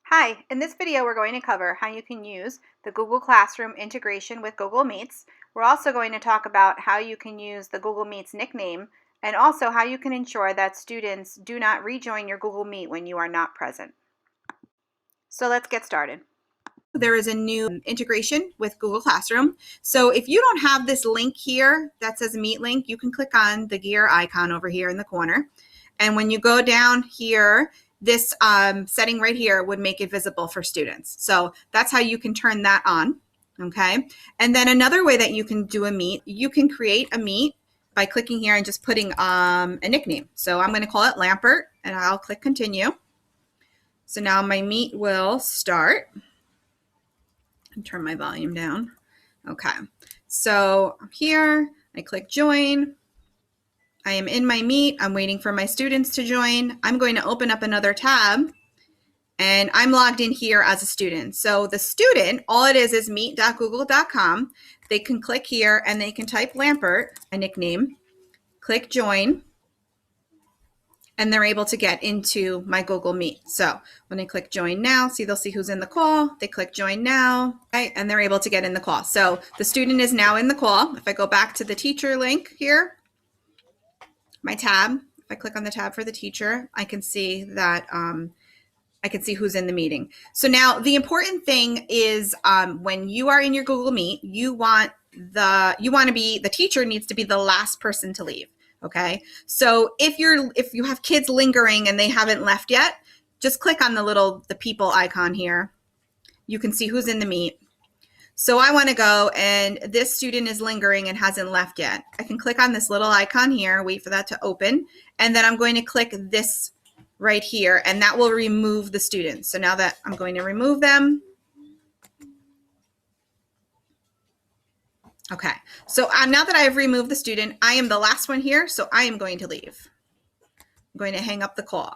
Hi, in this video we're going to cover how you can use the Google Classroom integration with Google Meets. We're also going to talk about how you can use the Google Meets nickname and also how you can ensure that students do not rejoin your Google Meet when you are not present. So let's get started. There is a new integration with Google Classroom. So if you don't have this link here that says Meet link, you can click on the gear icon over here in the corner. And when you go down here, this setting right here would make it visible for students. So that's how you can turn that on, okay? And then another way that you can do a Meet, you can create a Meet by clicking here and just putting a nickname. So I'm gonna call it Lampert and I'll click continue. So now my Meet will start. Turn my volume down. Okay, so I'm here, I click join. I am in my Meet. I'm waiting for my students to join. I'm going to open up another tab and I'm logged in here as a student. So the student, all it is meet.google.com. They can click here and they can type Lampert, a nickname, click join, and they're able to get into my Google Meet. So when they click join now, they'll see who's in the call. They click join now, okay, and they're able to get in the call. So the student is now in the call. If I go back to the teacher link here, my tab, if I click on the tab for the teacher, I can see that I can see who's in the meeting. So now the important thing is when you are in your Google Meet, the teacher needs to be the last person to leave. Okay, so if you have kids lingering and they haven't left yet, just click on the people icon here. You can see who's in the Meet. So I want to go and this student is lingering and hasn't left yet. I can click on this little icon here, wait for that to open, and then I'm going to click this right here and that will remove the student. So now that I'm going to remove them. Okay, so now that I have removed the student, I am the last one here, so I am going to leave. I'm going to hang up the call.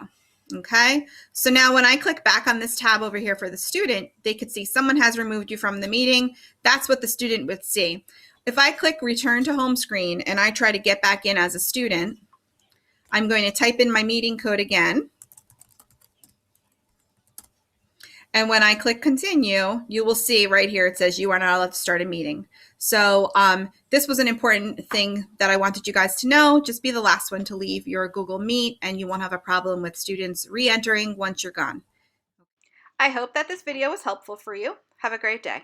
Okay, so now when I click back on this tab over here for the student, they could see someone has removed you from the meeting. That's what the student would see. If I click return to home screen and I try to get back in as a student, I'm going to type in my meeting code again. And when I click continue, you will see right here, it says you are not allowed to start a meeting. So this was an important thing that I wanted you guys to know. Just be the last one to leave your Google Meet and you won't have a problem with students re-entering once you're gone. I hope that this video was helpful for you. Have a great day.